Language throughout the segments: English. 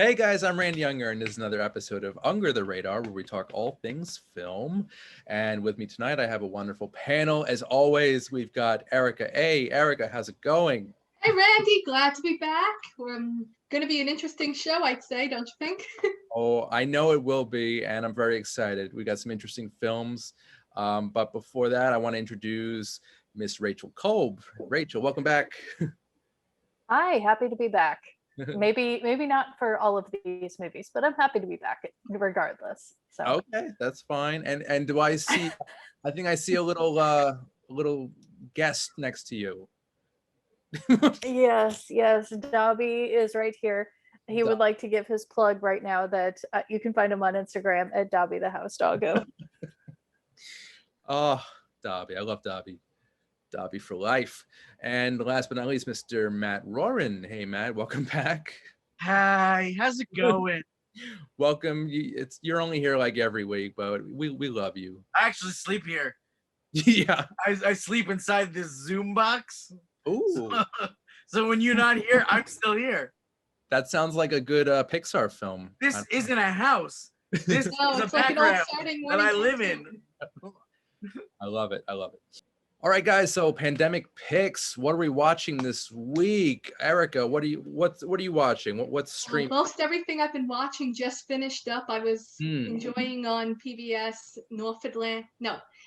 Hey guys, I'm Randy Unger, and this is another episode of Unger the Radar, where we talk all things film. And with me tonight, I have a wonderful panel. As always, we've got Erica. Hey, Erica, how's it going? Hey, Randy, glad to be back. We're going to be an interesting show, I'd say, don't you think? Oh, I know it will be, and I'm very excited. We got some interesting films. But before that, I want to introduce Miss Rachel Kolb. Rachel, welcome back. Hi, happy to be back. Maybe not for all of these movies, but I'm happy to be back regardless. So Okay, that's fine. And do I see? I think I see a little guest next to you. yes, Dobby is right here. He would like to give his plug right now that you can find him on Instagram at Dobby the House Doggo. Oh, Dobby, I love Dobby. Dobby for life. And last but not least, Mr. Matt Roran. Hey, Matt, welcome back. Hi, how's it going? Welcome. You're only here like every week, but we love you. I actually sleep here. Yeah. I sleep inside this Zoom box. Ooh. So when you're not here, I'm still here. That sounds like a good Pixar film. This isn't a house. This is a background that I live in. I love it. I love it. All right, guys. So pandemic picks. What are we watching this week? Erica, what are you watching? What's streaming? Most everything I've been watching just finished up. I was enjoying on PBS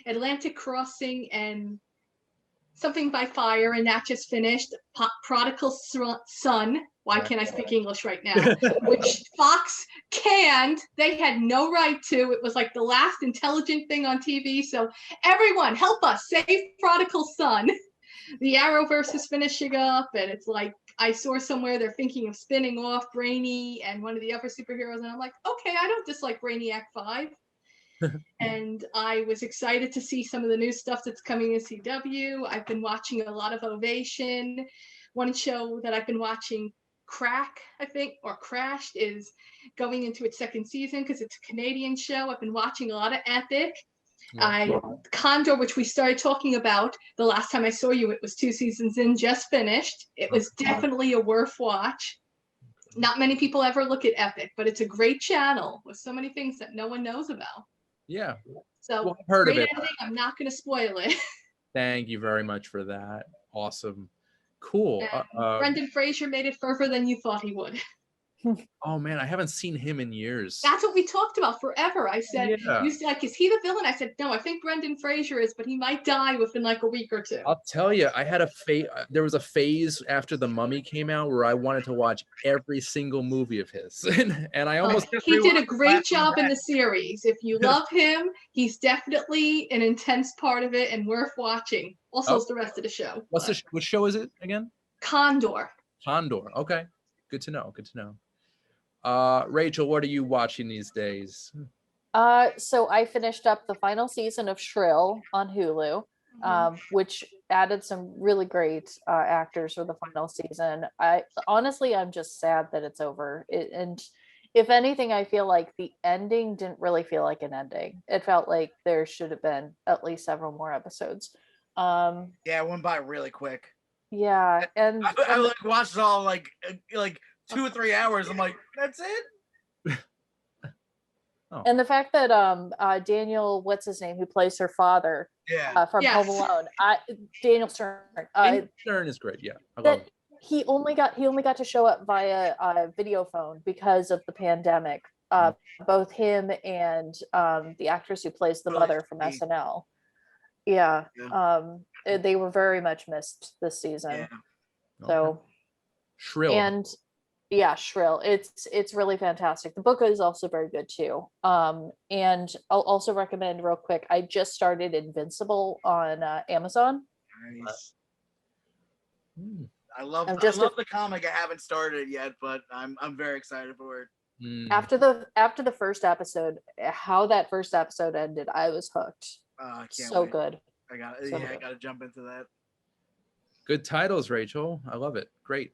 Atlantic Crossing and Something by Fire, and that just finished. Prodigal Son. Why can't I speak English right now? Which Fox canned. They had no right to. It was like the last intelligent thing on TV. So everyone, help us save Prodigal Son. The Arrowverse is finishing up, and it's like I saw somewhere they're thinking of spinning off Brainy and one of the other superheroes, and I'm like, okay, I don't dislike Brainiac 5. And I was excited to see some of the new stuff that's coming in CW. I've been watching a lot of Ovation. One show that I've been watching, Crashed, is going into its second season because it's a Canadian show. I've been watching a lot of Epic. Condor, which we started talking about the last time I saw you, it was 2 seasons in, just finished. It was definitely a worth watch. Not many people ever look at Epic, but it's a great channel with so many things that no one knows about. Yeah. So well, I've heard of it. Ending. I'm not going to spoil it. Thank you very much for that. Awesome. Cool. Brendan Fraser made it further than you thought he would. Oh man, I haven't seen him in years. That's what we talked about forever. I said, You said, like, is he the villain? I said, no, I think Brendan Fraser is, but he might die within like a week or two. I'll tell you, I had there was a phase after The Mummy came out where I wanted to watch every single movie of his. and I almost he did a great job in the series. If you love him, he's definitely an intense part of it and worth watching. Also, is the rest of the show. What show is it again? Condor. Okay. Good to know. Rachel, what are you watching these days? So I finished up the final season of Shrill on Hulu, which added some really great actors for the final season. I'm just sad that it's over. And if anything, I feel like the ending didn't really feel like an ending. It felt like there should have been at least several more episodes. Yeah, it went by really quick. Yeah, and I like watched it all like 2 or 3 hours. I'm like, that's it. And the fact that Daniel, what's his name, who plays her father, from Home Alone, Daniel Stern. Stern is great. Yeah, I love that it. he only got to show up via video phone because of the pandemic. Both him and the actress who plays the mother from SNL. Yeah. They were very much missed this season. Yeah. So Shrill. And Shrill. It's really fantastic. The book is also very good too. And I'll also recommend real quick. I just started Invincible on Amazon. Nice. I love the comic. I haven't started yet, but I'm very excited for it. After the first episode, how that first episode ended, I was hooked. I can't so wait. Good. I gotta jump into that. Good titles, Rachel. I love it. Great.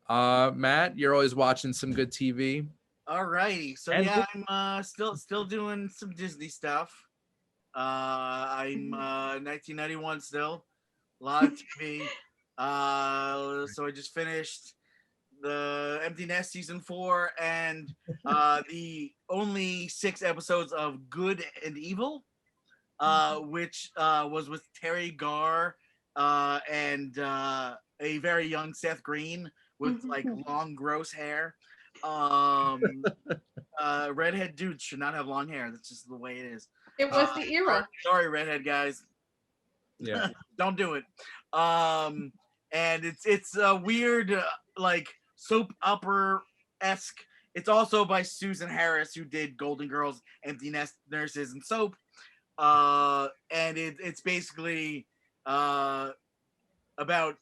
Matt, you're always watching some good TV. All righty. So I'm still doing some Disney stuff. I'm 1991 still. A lot of TV. So I just finished the Empty Nest season 4, and the only 6 episodes of Good and Evil, which was with Terry Garr and a very young Seth Green with like long, gross hair. Redhead dudes should not have long hair. That's just the way it is. It was the era. Sorry, redhead guys. Yeah. Don't do it. And it's a weird like soap opera-esque. It's also by Susan Harris, who did Golden Girls, Empty Nest, Nurses, and Soap. And it's basically about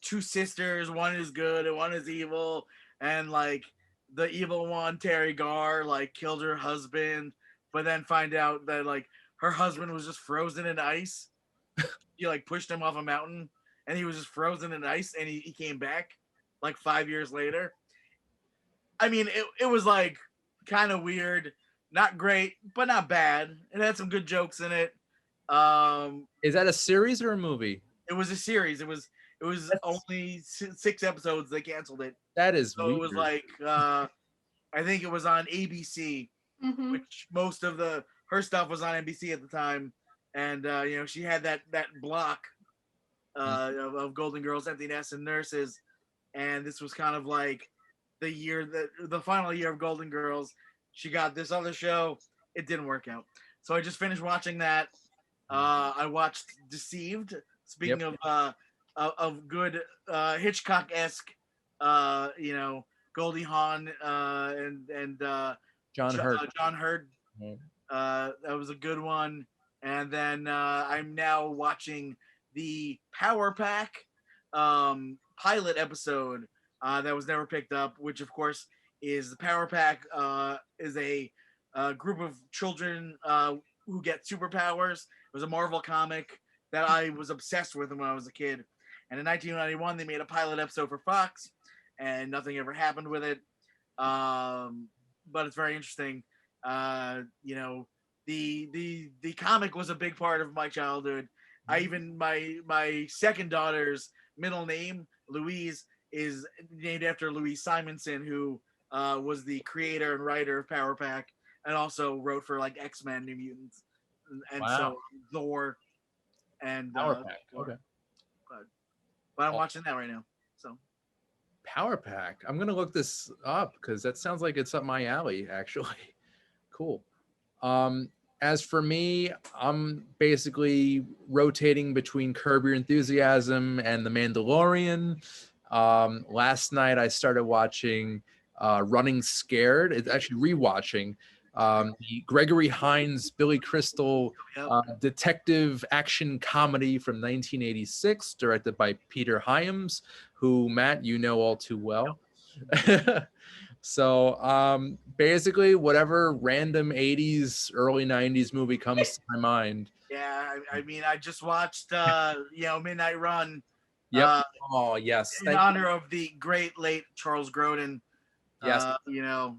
2 sisters. One is good and one is evil, and like the evil one, Terry Garr, like killed her husband, but then find out that like her husband was just frozen in ice. He like pushed him off a mountain, and he was just frozen in ice, and he came back like 5 years later. I mean, it was like kind of weird, not great, but not bad. It had some good jokes in it. Is that a series or a movie? It was a series. It was only 6 episodes. They canceled it. That is so weird. It was like I think it was on ABC, which most of her stuff was on NBC at the time. And you know, she had that block of Golden Girls, Empty Nest, and Nurses, and this was kind of like the final year of Golden Girls. She got this other show. It didn't work out, so I just finished watching that. I watched Deceived. Speaking of good Hitchcock-esque, you know, Goldie Hawn and John Hurt. John Hurt. That was a good one. And then I'm now watching the Power Pack pilot episode that was never picked up, which of course is the Power Pack is a group of children who get superpowers. It was a Marvel comic that I was obsessed with when I was a kid. And in 1991, they made a pilot episode for Fox, and nothing ever happened with it. But it's very interesting. You know, the comic was a big part of my childhood. I even my second daughter's middle name, Louise, is named after Louise Simonson, who was the creator and writer of Power Pack, and also wrote for like X-Men, New Mutants, and so Thor and Power Pack. Okay. But I'm watching that right now. So Power Pack. I'm gonna look this up because that sounds like it's up my alley. Actually, cool. As for me, I'm basically rotating between Curb Your Enthusiasm and The Mandalorian. Last night I started watching Running Scared. It's actually rewatching the Gregory Hines, Billy Crystal detective action comedy from 1986, directed by Peter Hyams, who, Matt, you know all too well. So basically whatever random 80s, early 90s movie comes to my mind. Yeah, I mean, I just watched you know, Midnight Run. Yep. Oh yes. In honor of the great late Charles Grodin. Yes. You know.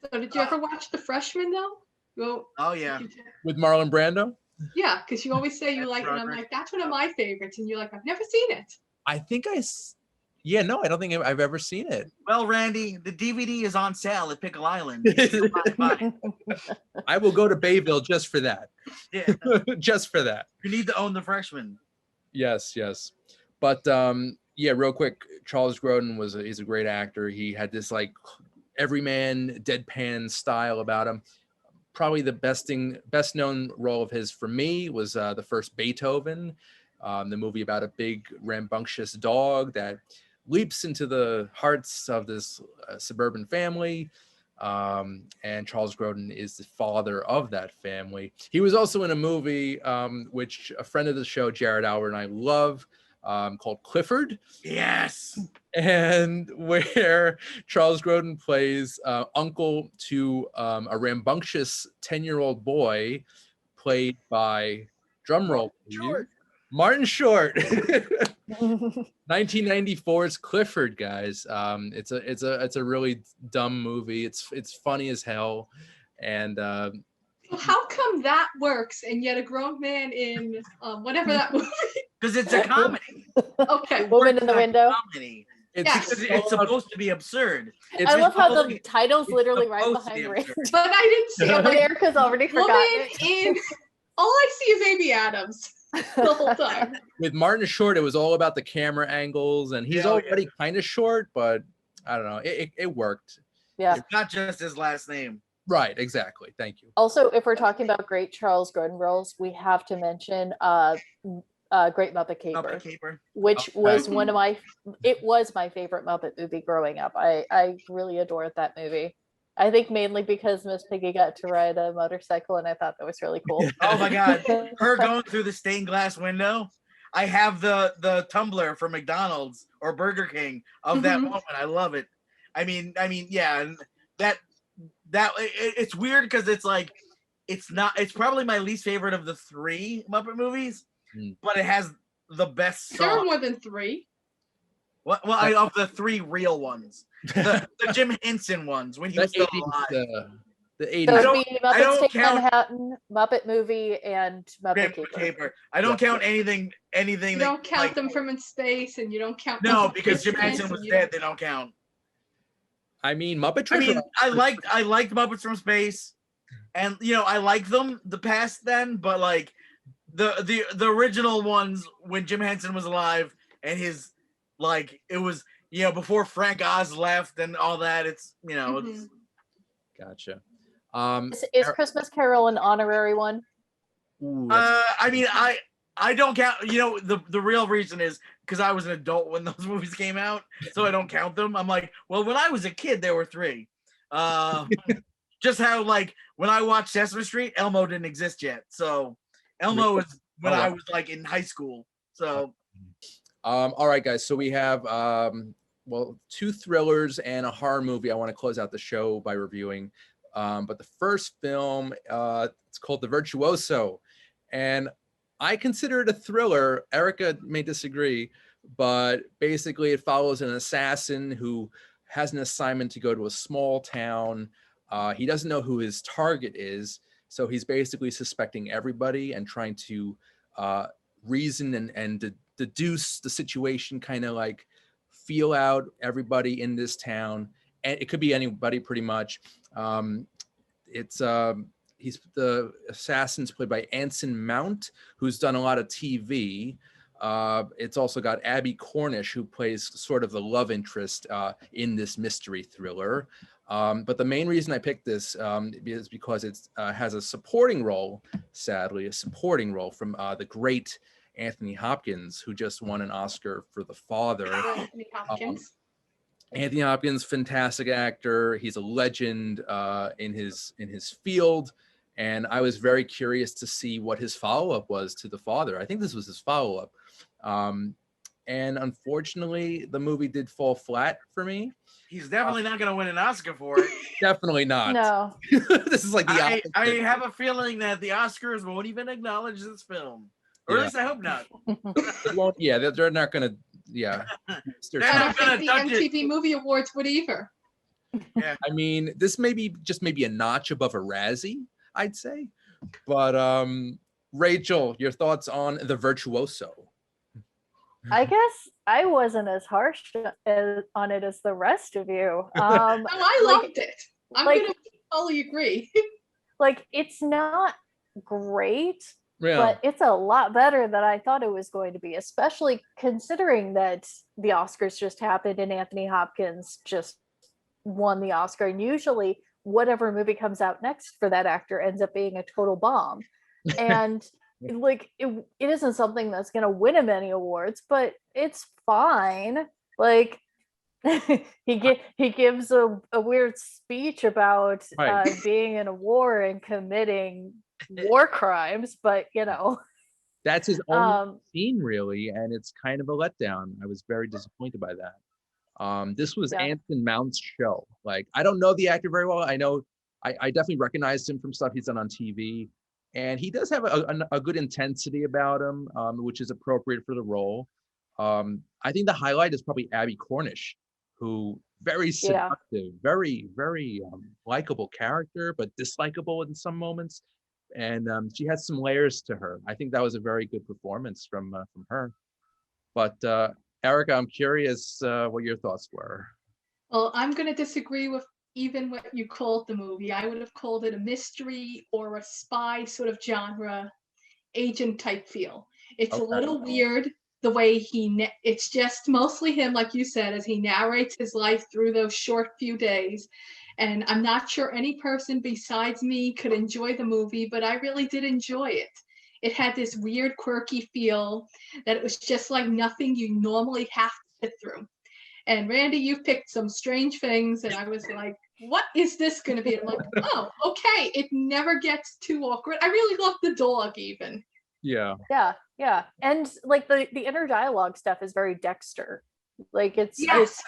So did you ever watch The Freshman though? Well, oh yeah. With Marlon Brando? Yeah, because you always say you like it, and I'm like, that's one of my favorites, and you're like, I've never seen it. I think yeah, no, I don't think I've ever seen it. Well, Randy, the DVD is on sale at Pickle Island. I will go to Bayville just for that. Yeah. Just for that. You need to own The Freshman. Yes. But yeah, real quick, Charles Grodin he's a great actor. He had this like everyman deadpan style about him. Probably the best known role of his for me was the first Beethoven, the movie about a big rambunctious dog that leaps into the hearts of this suburban family. And Charles Grodin is the father of that family. He was also in a movie which a friend of the show, Jared Albert, and I love, called Clifford. Yes. And where Charles Grodin plays uncle to a rambunctious 10-year-old boy played by, drumroll, Martin Short. 1994's Clifford, guys. It's a really dumb movie. It's funny as hell. And So how come that works and yet a grown man in whatever that movie? Because it's a comedy. Okay. Woman in the Window. Comedy. Yes. Because it's supposed to be absurd. I love how the supposed- title's it's literally right supposed to behind be Rand. absurd. But I didn't see But it. Erica's already Woman forgotten in all I see is Amy Adams the whole time. With Martin Short, it was all about the camera angles, and he's Yeah, already kind of short, but I don't know. It worked. Yeah. It's not just his last name. Right, exactly. Thank you. Also, if we're talking about great Charles Grodin roles, we have to mention Great Muppet Caper, Muppet Caper. which Okay. was it was my favorite Muppet movie growing up. I really adored that movie. I think mainly because Miss Piggy got to ride a motorcycle, and I thought that was really cool. Oh my God, her going through the stained glass window. I have the tumbler from McDonald's or Burger King of that moment. I love it. I mean, yeah, and it's weird because it's like it's probably my least favorite of the 3 Muppet movies, but it has the best There are song. more than 3. Well, of the 3 real ones, the Jim Henson ones when he was The still 80s, alive. the So 80s. it'd don't- be I don't Muppets Take count- Manhattan, Muppet Movie, and Muppet Great Caper. Caper. I don't count anything. You that, don't count like, them from in space, and you don't count. No, them because Jim Christmas, Henson and was you don't- dead. They don't count. I mean, Muppet I Treasure. mean, I liked Muppets from Space, and I like them the past then, but like the original ones when Jim Henson was alive and his it was before Frank Oz left and all that. It's it's, Gotcha. Is Christmas Carol an honorary one? Ooh, that's- I mean I don't count. The real reason is because I was an adult when those movies came out, so I don't count them. I'm like, well, when I was a kid, there were 3. Just how when I watched Sesame Street, Elmo didn't exist yet, so Elmo was when I was in high school. So, all right, guys. So we have 2 thrillers and a horror movie. I want to close out the show by reviewing. But the first film, it's called The Virtuoso, and I consider it a thriller. Erica may disagree, but basically it follows an assassin who has an assignment to go to a small town. He doesn't know who his target is, so he's basically suspecting everybody and trying to reason and deduce the situation, kind of like feel out everybody in this town. And it could be anybody pretty much. He's the assassin's played by Anson Mount, who's done a lot of TV. It's also got Abby Cornish, who plays sort of the love interest in this mystery thriller. But the main reason I picked this is because it has a supporting role, sadly, a supporting role from the great Anthony Hopkins, who just won an Oscar for The Father. Anthony Hopkins. Anthony Hopkins, fantastic actor. He's a legend in his field. And I was very curious to see what his follow-up was to The Father. I think this was his follow-up. And unfortunately, the movie did fall flat for me. he's definitely not going to win an Oscar for it. Definitely not. No. This is like the I opposite. have a feeling that the Oscars won't even acknowledge this film. Or at least I hope not. It won't, yeah, they're not going to, yeah. They're I not don't gonna think the touch it. MTV Movie Awards would either. I mean, this may be just maybe a notch above a Razzie, I'd say. But Rachel, your thoughts on The Virtuoso? I guess I wasn't as harsh on it as the rest of you. Oh, I like- loved it. I'm like- gonna totally agree. It's not great, Yeah. but it's a lot better than I thought it was going to be, especially considering that the Oscars just happened and Anthony Hopkins just won the Oscar. And usually whatever movie comes out next for that actor ends up being a total bomb. And it isn't something that's going to win him any awards, but it's fine. He gives a weird speech about Right. being in a war and committing war crimes, but That's his only um scene, really, and it's kind of a letdown. I was very disappointed by that. This was Yeah. Anson Mount's show. I don't know the actor very well. I know I definitely recognized him from stuff he's done on TV, and he does have a good intensity about him, which is appropriate for the role. I think the highlight is probably Abby Cornish, who very seductive, very, very likable character, but dislikable in some moments. And she has some layers to her. I think that was a very good performance from her. But Erica, I'm curious what your thoughts were. Well, I'm going to disagree with even what you called the movie. I would have called it a mystery or a spy sort of genre, agent type feel. It's a Okay. little weird the way it's just mostly him, like you said, as he narrates his life through those short few days. And I'm not sure any person besides me could enjoy the movie, but I really did enjoy it. It had this weird, quirky feel that it was just like nothing you normally have to sit through. And Randy, you picked some strange things, and I was like, what is this going to be? And I'm like, oh, okay. It never gets too awkward. I really love the dog, even. Yeah. Yeah. And like the inner dialogue stuff is very Dexter. Like it's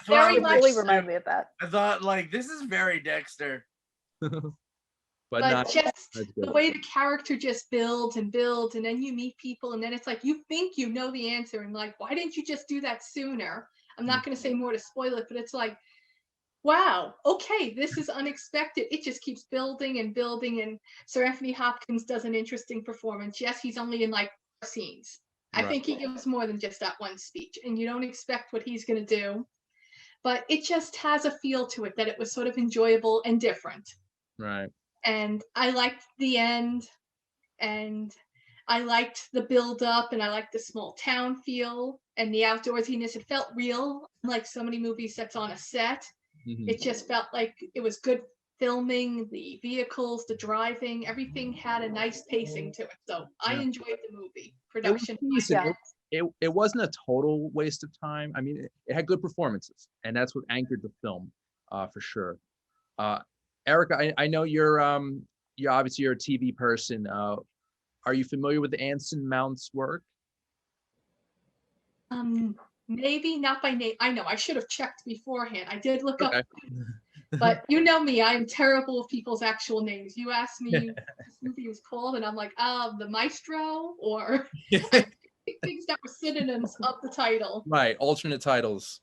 very it much really so. reminded me of that. I thought like this is very Dexter. But not just the way the character just builds and builds, and then you meet people, and then it's like you think you know the answer, and like, why didn't you just do that sooner? I'm not going to say more to spoil it, but it's like, wow, okay, this is unexpected. It just keeps building and building, and Sir Anthony Hopkins does an interesting performance. Yes, he's only in like 4 scenes. I think he gives more than just that one speech, and you don't expect what he's going to do, but it just has a feel to it that it was sort of enjoyable and different. Right. And I liked the end, and I liked the build up, and I liked the small town feel and the outdoorsiness. It felt real, like so many movies that's on a set. Mm-hmm. It just felt like it was good filming, the vehicles, the driving, everything had a nice pacing to it. So I enjoyed the movie. Production. It wasn't a total waste of time. I mean, it had good performances, and that's what anchored the film, for sure. Erica, I know you're obviously you're a TV person. Are you familiar with Anson Mount's work? Maybe not by name. I know I should have checked beforehand. I did look up, but you know me, I am terrible with people's actual names. You asked me what this movie was called, and I'm like, the Maestro, or things that were synonyms of the title. Right, alternate titles.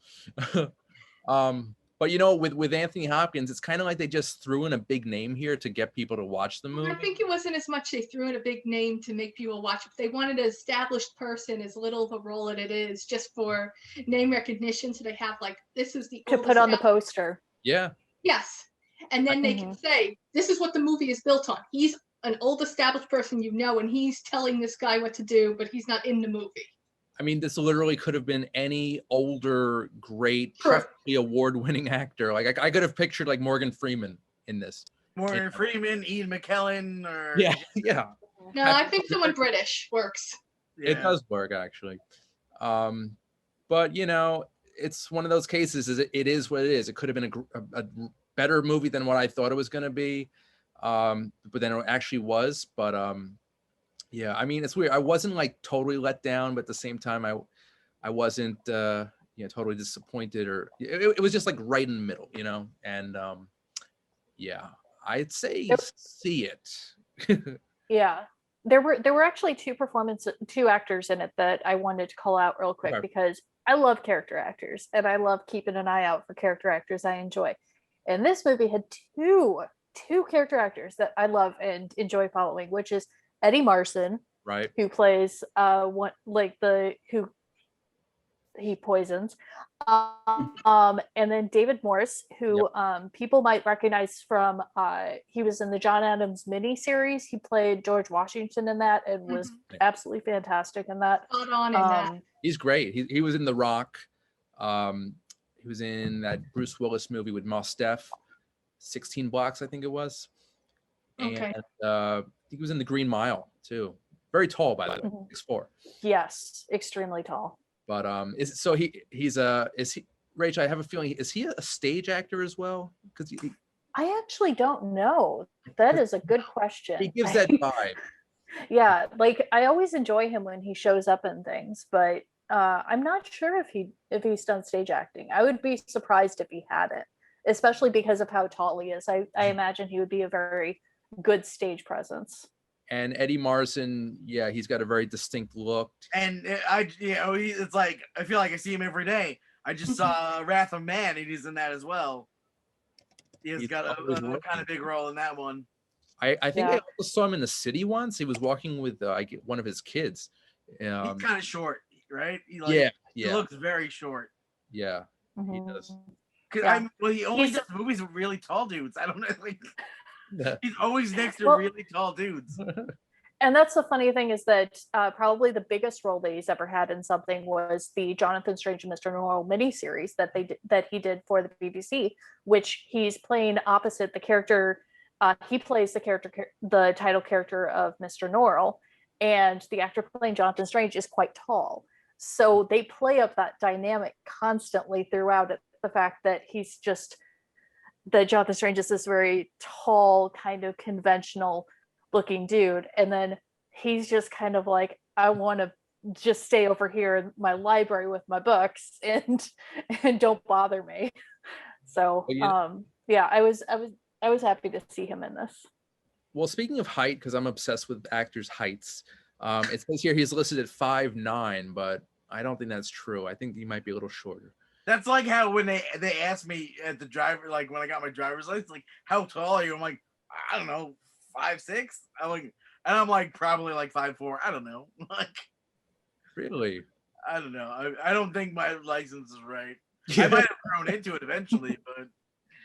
But with Anthony Hopkins, it's kind of like they just threw in a big name here to get people to watch the movie. I think it wasn't as much they threw in a big name to make people watch it. They wanted an established person, as little of a role it is, just for name recognition. So they have like, this is the to put on the poster. Yeah. Yes. And then they can say, this is what the movie is built on. He's an old established person, and he's telling this guy what to do, but he's not in the movie. I mean, this literally could have been any older, great, preferably award-winning actor. Like I could have pictured like Morgan Freeman in this. Morgan Freeman, Ian McKellen, or yeah. No, I think someone British works. Yeah. It does work actually, but it's one of those cases. It is what it is. It could have been a better movie than what I thought it was going to be, but then it actually was. But yeah, I mean, it's weird. I wasn't like totally let down, but at the same time, I wasn't totally disappointed, or it was just like right in the middle, and yeah, I'd say see it. Yeah, there were actually two actors in it that I wanted to call out real quick, because I love character actors, and I love keeping an eye out for character actors I enjoy. And this movie had two character actors that I love and enjoy following, which is Eddie Marsan, right, who plays who he poisons, and then David Morse, who people might recognize from he was in the John Adams miniseries. He played George Washington in that and was absolutely fantastic in that. Spot on in that. He's great. He was in The Rock. He was in that Bruce Willis movie with Mos Def, 16 Blocks, I think it was. Okay. And he was in The Green Mile too. Very tall, by the way, 6'4". Yes, extremely tall. But is he Rach? I have a feeling, is he a stage actor as well? Because I actually don't know. That is a good question. He gives that vibe. Yeah, like I always enjoy him when he shows up in things, but I'm not sure if he's done stage acting. I would be surprised if he hadn't, especially because of how tall he is. I imagine he would be a very good stage presence. And Eddie Marsan, yeah, he's got a very distinct look. And it's like I feel like I see him every day. I just saw Wrath of Man, and he's in that as well. He's got a kind of big role in that one. I think I also saw him in The City once. He was walking with one of his kids. He's kind of short, right? He looks very short. Yeah, he does. Because he only He's- does movies with really tall dudes. I don't know. Like, Yeah. he's always next to Well- really tall dudes. And that's the funny thing is that probably the biggest role that he's ever had in something was the Jonathan Strange and Mr. Norrell miniseries that he did for the BBC, which he's playing opposite the character. He plays the title character of Mr. Norrell, and the actor playing Jonathan Strange is quite tall. So they play up that dynamic constantly throughout it. The fact that Jonathan Strange is this very tall, kind of conventional looking dude, and then he's just kind of like, I want to just stay over here in my library with my books and don't bother me. So I was happy to see him in this. Well, speaking of height, because I'm obsessed with actors' heights, it says here he's listed at 5'9", but I don't think that's true. I think he might be a little shorter. That's like how when they asked me at the driver, like when I got my driver's license, like, how tall are you? I'm like, I don't know, 5'6". I'm like probably like 5'4". I don't know. Like, really? I don't know. I don't think my license is right. I might have grown into it eventually, but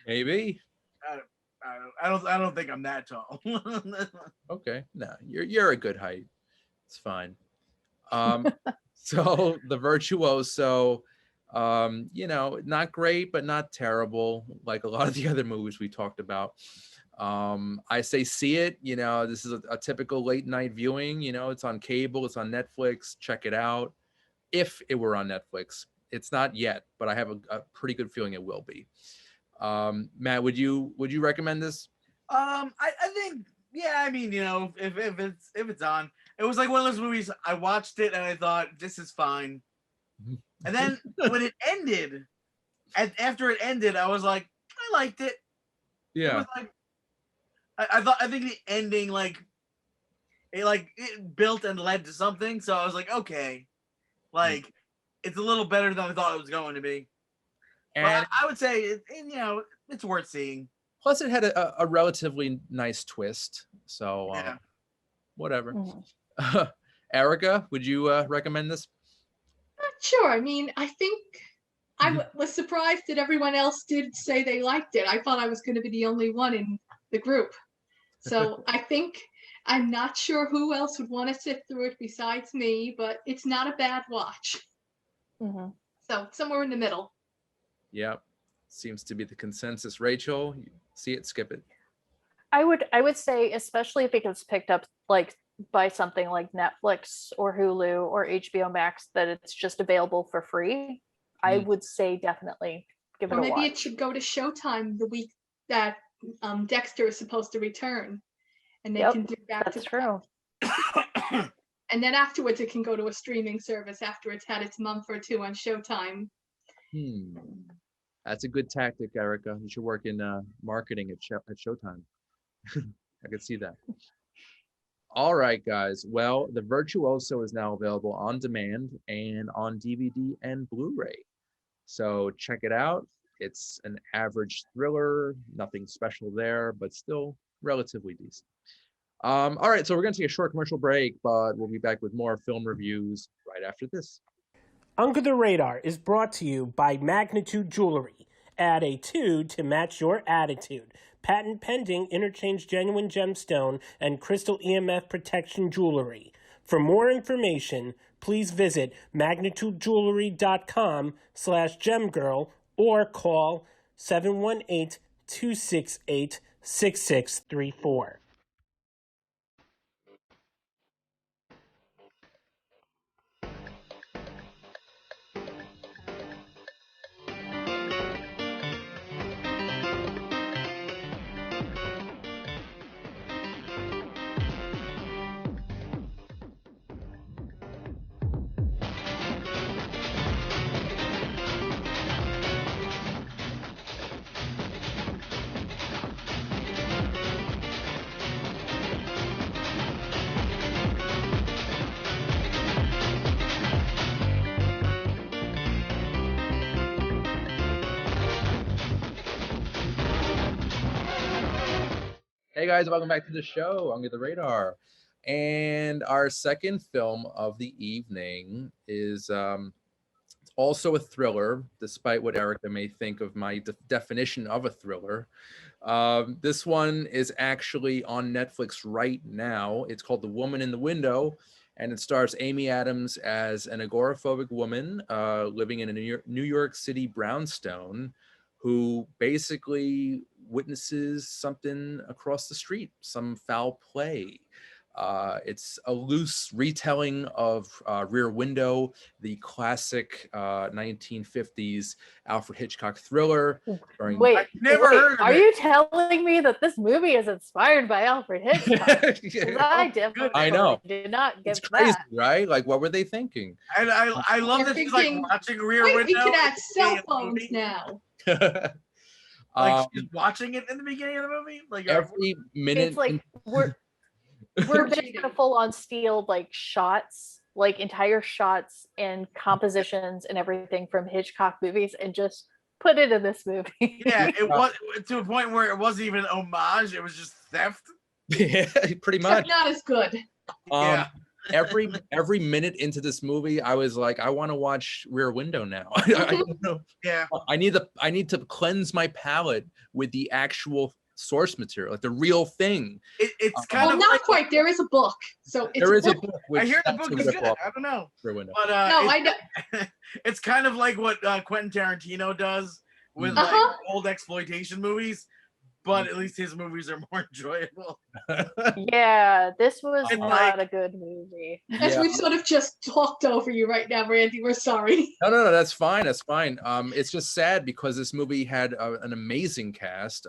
maybe. I don't think I'm that tall. Okay, no, you're a good height. It's fine. So the Virtuoso, not great, but not terrible, like a lot of the other movies we talked about. I say see it. This is a typical late night viewing. It's on cable, it's on Netflix. Check it out. If it were on Netflix, it's not yet, but I have a pretty good feeling it will be. Matt, would you recommend this? I think, yeah. I mean, if it's on, it was like one of those movies. I watched it and I thought this is fine, and then when it ended, after it ended, I was like, I liked it. Yeah. It was like, I think the ending, it built and led to something. So I was like, okay, like it's a little better than I thought it was going to be. And but I would say, it's worth seeing. Plus, it had a relatively nice twist. So, yeah. Whatever. Mm-hmm. Erica, would you recommend this? Sure. I mean, I think I was surprised that everyone else did say they liked it. I thought I was going to be the only one in the group. So I think I'm not sure who else would want to sit through it besides me, but it's not a bad watch. Mm-hmm. So somewhere in the middle. Yep. Seems to be the consensus. Rachel, you see it, skip it. I would say, especially if it gets picked up like by something like Netflix or Hulu or HBO Max, that it's just available for free. I would say definitely give it a watch. Or maybe it should go to Showtime the week that Dexter is supposed to return, and they can do back that's true. And then afterwards, it can go to a streaming service after it's had its month or two on Showtime. That's a good tactic, Erica. You should work in marketing at Showtime. I could see that. All right, guys. Well, The Virtuoso is now available on demand and on DVD and Blu-ray. So check it out. It's an average thriller, nothing special there, but still relatively decent. All right, so we're going to take a short commercial break, but we'll be back with more film reviews right after this. Under the Radar is brought to you by Magnitude Jewelry. Add a 2 to match your attitude. Patent pending interchange genuine gemstone and crystal EMF protection jewelry. For more information, please visit magnitudejewelry.com/gemgirl or call 718-268-6634. Hey guys, welcome back to the show, Under the Radar. And our second film of the evening is it's Also a thriller, despite what Erica may think of my definition of a thriller. This one is actually on Netflix right now. It's called The Woman in the Window, and it stars Amy Adams as an agoraphobic woman living in a New York City brownstone who basically witnesses something across the street, some foul play. It's a loose retelling of Rear Window, the classic 1950s Alfred Hitchcock thriller. Wait, never heard of are it. you telling me that this movie is inspired by Alfred Hitchcock? 'Cause I definitely I know. did not get It's crazy, that. right? Like, what were they thinking? And I love They're that she's like thinking, watching Rear Wait, Window. we can at add the cell beginning of the phones movie. now. Like she's watching it in the beginning of the movie. Like Every minute. It's like we're just gonna full on steal like shots, like entire shots and compositions and everything from Hitchcock movies and just put it in this movie. yeah, it was to a point where it wasn't even homage; it was just theft. Yeah, pretty Except much. not as good. Yeah. Every minute into this movie, I was like, I want to watch Rear Window now. I don't know. Yeah. I need to cleanse my palate with the actual source material, like the real thing. It's kind Well, of not like, quite. There is a book. So it's There is a book. book. I Which hear the that's book a is good. rip-off I don't know, Rear Window. but No, I don't. it's kind of like what Quentin Tarantino does with like old exploitation movies, but at least his movies are more enjoyable. Yeah, this was And, not a good movie. As Yeah. we've sort of just talked over you right now, Randy. We're sorry. No, that's fine. That's fine. It's just sad because this movie had an amazing cast.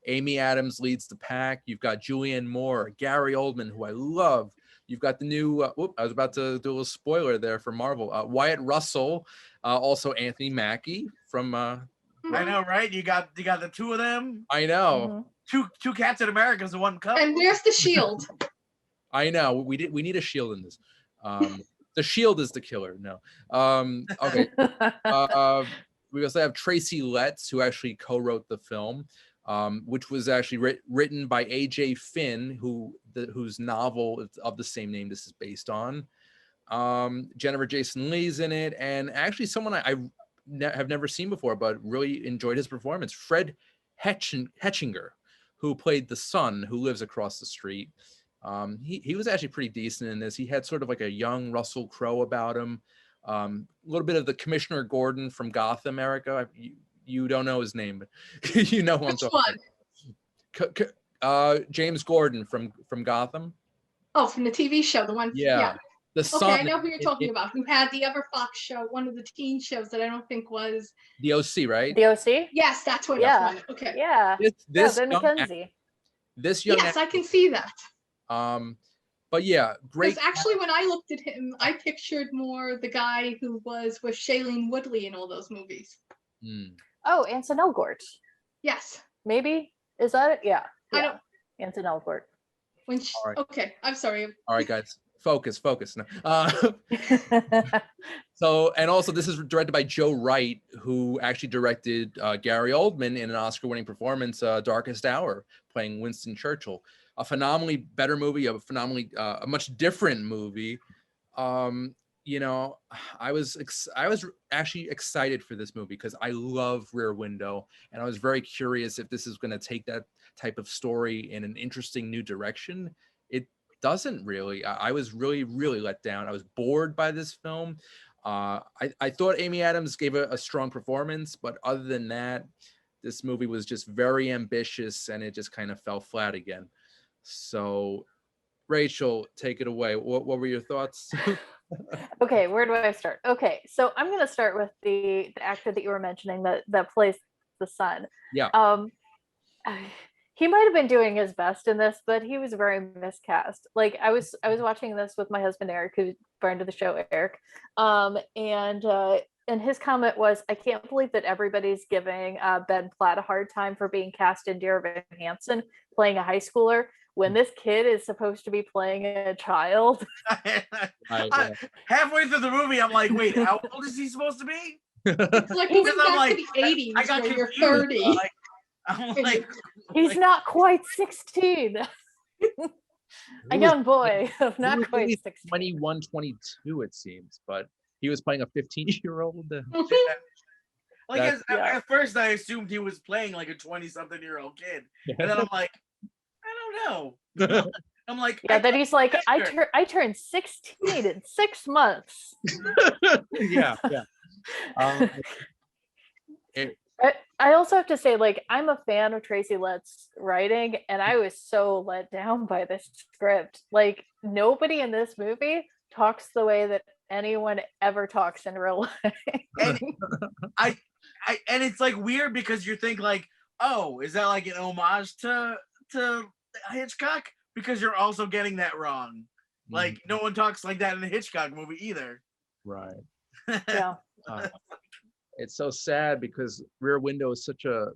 Amy Adams leads the pack. You've got Julianne Moore, Gary Oldman, who I love. You've got the new, I was about to do a little spoiler there for Marvel. Wyatt Russell, also Anthony Mackie from. I know, right? You got the two of them. I know. Two Captain Americas in one cup. And where's the shield? I know. We need a shield in this. The shield is the killer. No. Okay. We also have Tracy Letts, who actually co-wrote the film. Which was actually written by A.J. Finn, whose novel of the same name this is based on. Jennifer Jason Leigh's in it, and actually someone I have never seen before, but really enjoyed his performance. Fred Hetchinger, who played the son who lives across the street. He was actually pretty decent in this. He had sort of like a young Russell Crowe about him. A little bit of the Commissioner Gordon from Gotham, Erica. You don't know his name, but you know who I'm talking about. James Gordon from Gotham. Oh, from the TV show, the one. Yeah. The son. Okay, I know who you're talking about. Who had the other Fox show, one of the teen shows that I don't think was. The OC, right? The OC? Yes, that's what. Yeah. That's one. Okay. Yeah. This Ben young, McKenzie. this young. Yes, I can see that. But yeah, great. Because actually, when I looked at him, I pictured more the guy who was with Shailene Woodley in all those movies. Oh, Anson Elgort. Yes. Maybe? Is that it? Yeah. I don't. Anson Elgort. When she, All right. Okay, I'm sorry. All right, guys, focus. No. So, and also this is directed by Joe Wright, who actually directed Gary Oldman in an Oscar-winning performance, Darkest Hour, playing Winston Churchill. A phenomenally better movie, a much different movie. You know, I was actually excited for this movie because I love Rear Window, and I was very curious if this is going to take that type of story in an interesting new direction. It doesn't really. I was really let down. I was bored by this film. I thought Amy Adams gave a strong performance, but other than that, this movie was just very ambitious, and it just kind of fell flat again. So, Rachel, take it away. What were your thoughts? Okay, where do I start? Okay, so I'm going to start with the actor that you were mentioning that plays the son. Yeah. He might have been doing his best in this, but he was very miscast. Like I was watching this with my husband Eric, who's friend of the show, Eric, and his comment was, "I can't believe that everybody's giving Ben Platt a hard time for being cast in Dear Evan Hansen, playing a high schooler, when this kid is supposed to be playing a child." Halfway through the movie, I'm like, wait, how old is he supposed to be? It's like we went back to the 80s I got where you're confused. 30. I'm like, He's not quite 16. A young boy of not quite 16. 21, 22, it seems, but he was playing a 15-year-old. Like That's- at first I assumed he was playing like a 20-something-year-old kid, and then I'm like, I don't know. I'm like, Yeah, then he's like, I turned 16 in 6 months. yeah. I also have to say, like, I'm a fan of Tracy Letts' writing, and I was so let down by this script. Like, nobody in this movie talks the way that anyone ever talks in real life. And and it's like weird because you think like, oh, is that like an homage to Hitchcock? Because you're also getting that wrong. Like no one talks like that in a Hitchcock movie either. Right. Yeah. It's so sad because Rear Window is such a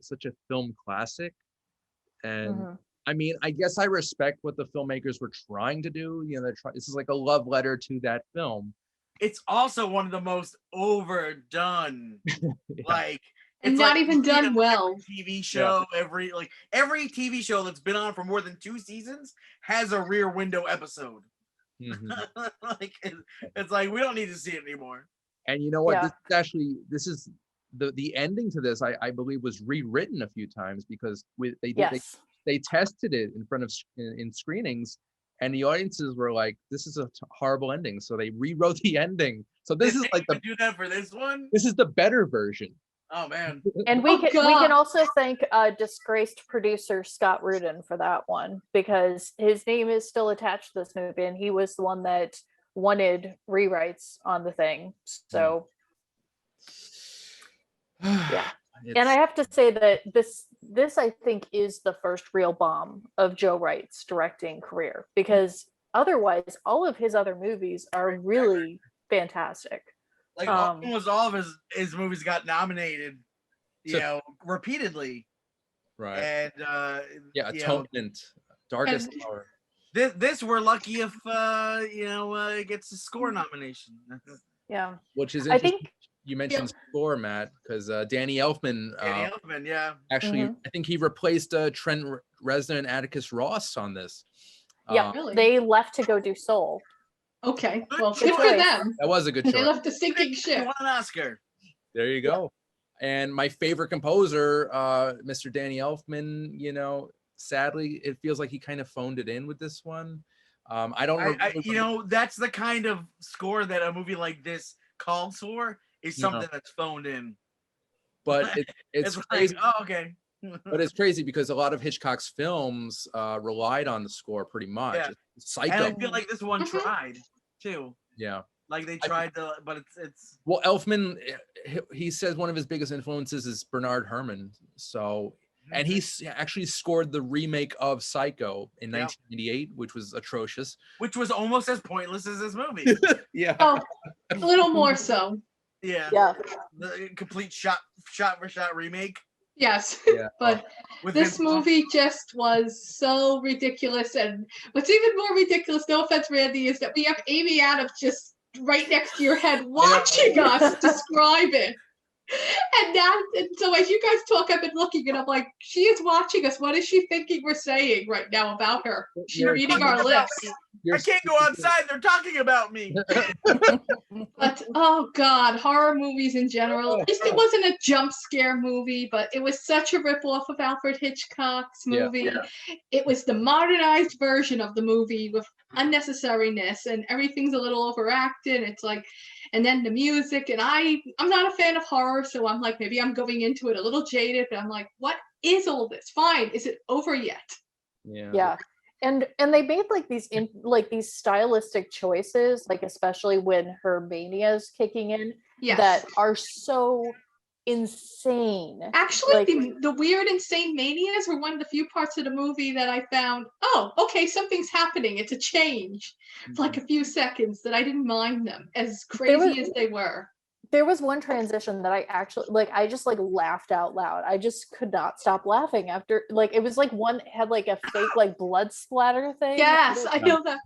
film classic, and I mean, I guess I respect what the filmmakers were trying to do. You know, this is like a love letter to that film. It's also one of the most overdone, like, and it's not like even done well. TV show every TV show that's been on for more than 2 seasons has a Rear Window episode. Like it's like we don't need to see it anymore. And you know what? This is the ending to this. I believe was rewritten a few times because they tested it in front of in screenings, and the audiences were like, "This is a horrible ending," so they rewrote the ending. So this is like do that for this one. This is the better version. Oh man! And we can also thank disgraced producer Scott Rudin for that one, because his name is still attached to this movie, and he was the one that wanted rewrites on the thing. So yeah. And I have to say that this I think is the first real bomb of Joe Wright's directing career, because otherwise all of his other movies are really fantastic. Like almost all of his movies got nominated, repeatedly. Right. And Atonement, Darkest Hour. This we're lucky if it gets a score nomination. Yeah. Which is interesting. I think you mentioned score, Matt, because Danny Elfman. Actually, I think he replaced Trent Reznor and Atticus Ross on this. Yeah, really? They left to go do Soul. Okay, well, good for them. That was a good choice. They left a sinking ship. Won an Oscar. There you go. And my favorite composer, Mr. Danny Elfman, sadly, it feels like he kind of phoned it in with this one. I don't know. That's the kind of score that a movie like this calls for, is something that's phoned in. But it's crazy. Like, oh, okay. But it's crazy because a lot of Hitchcock's films relied on the score pretty much. Yeah. Psycho. And I feel like this one tried too. Yeah. Like they tried but it's. Well, Elfman, he says one of his biggest influences is Bernard Herrmann. So, and he actually scored the remake of Psycho in 1998, which was atrocious. Which was almost as pointless as this movie. Yeah. Oh, a little more so. Yeah. Yeah. The complete shot for shot remake. Yes, but this movie just was so ridiculous. And what's even more ridiculous, no offense, Randy, is that we have Amy Adams just right next to your head watching us describe it. And so as you guys talk, I've been looking and I'm like, she is watching us. What is she thinking we're saying right now about her? She's reading our lips. I can't go outside. They're talking about me. But oh God, horror movies in general. At least it wasn't a jump scare movie, but it was such a ripoff of Alfred Hitchcock's movie. Yeah. It was the modernized version of the movie with unnecessariness, and everything's a little overacted. It's like, and then the music, and I'm not a fan of horror, so I'm like, maybe I'm going into it a little jaded, but I'm like, what is all this? Fine, is it over yet? Yeah. And they made these stylistic choices, like especially when her mania is kicking in, that are so insane. Actually, like, the weird insane manias were one of the few parts of the movie that I found, oh, okay, something's happening. It's a change for like a few seconds, that I didn't mind them, as crazy as they were. There was one transition that I actually I just laughed out loud. I just could not stop laughing after, it was like one had like a fake blood splatter thing. Yes, I know that.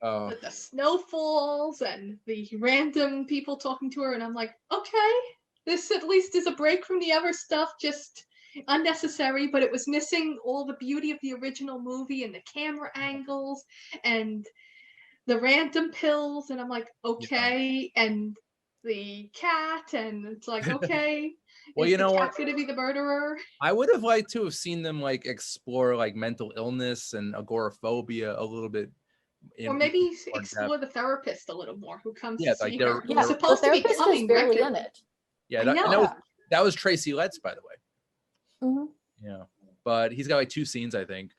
But the snowfalls and the random people talking to her, and I'm like, okay, this at least is a break from the other stuff, just unnecessary, but it was missing all the beauty of the original movie and the camera angles and the random pills, and I'm like, okay, and the cat, and it's like, okay, Well, is you the know cat what? gonna be the murderer? I would have liked to have seen them like explore like mental illness and agoraphobia a little bit Or in maybe more explore depth. the therapist a little more who comes Yeah, to like see they're her. Who's Yeah, the supposed to be therapist is coming barely in regularly. it. yeah, I that, and know. that was Tracy Letts, by the way. Mhm. Yeah, but he's got like 2 scenes, I think,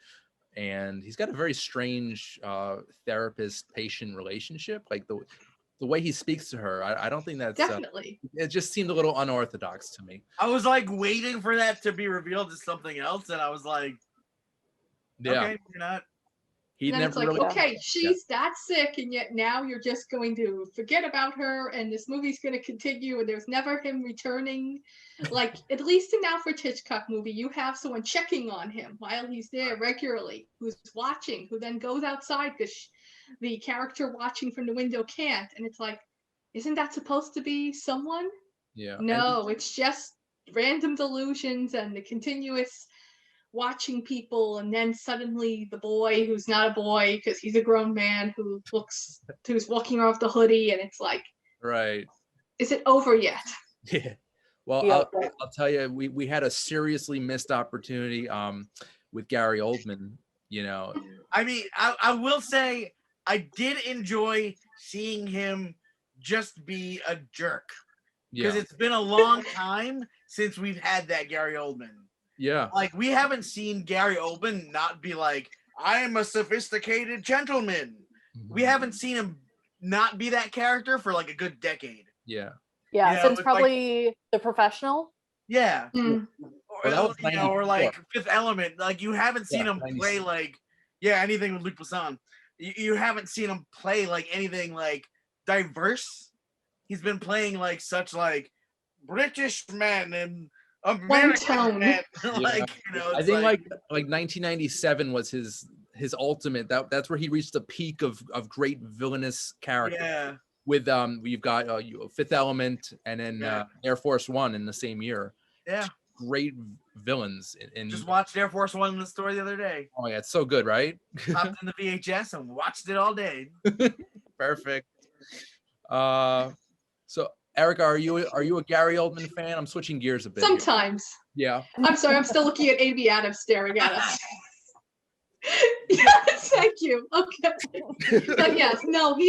and he's got a very strange therapist-patient relationship. Like the way he speaks to her, I don't think that's Definitely. it just seemed a little unorthodox to me. I was like waiting for that to be revealed as something else, and I was like, Yeah, okay, you're not. he And then never it's like, really. okay, she's that sick, and yet now you're just going to forget about her, and this movie's going to continue, and there's never him returning. Like, at least in Alfred Hitchcock movie, you have someone checking on him while he's there regularly, who's watching, who then goes outside because the character watching from the window can't. And it's like, isn't that supposed to be someone? Yeah, No, it's just random delusions and the continuous watching people, and then suddenly the boy who's not a boy because he's a grown man who's walking off the hoodie, and it's like, right. is it over yet? Yeah. Well, Yeah. I'll tell you, we had a seriously missed opportunity with Gary Oldman. You know, I mean, I will say I did enjoy seeing him just be a jerk because yeah, it's been a long time since we've had that Gary Oldman. yeah, Like, we haven't seen Gary Oldman not be like, I am a sophisticated gentleman. We haven't seen him not be that character for like a good decade. yeah. Yeah, You know, since it's probably The Professional. Yeah. Mm. Or, Well, that was you know, or 94. like Fifth Element. Like, you haven't seen Yeah, him 96. play like, yeah, anything with Luc Besson. You haven't seen him play like anything like diverse. He's been playing like such like British men and American tone. men. Yeah. Like, you know, I it's think like 1997 was his ultimate. That's where he reached the peak of great villainous character. yeah. With we've got Fifth Element and then Yeah. Air Force One in the same year. Yeah. Great villains in Just watched Air Force One in the store the other day. oh yeah, it's so good, right? Popped in the VHS and watched it all day. Perfect. So Erica, are you a Gary Oldman fan? I'm switching gears a bit. here. Sometimes. Yeah. I'm sorry, I'm still looking at Amy Adams staring at us. Yes, thank you. Okay. But yes, no, he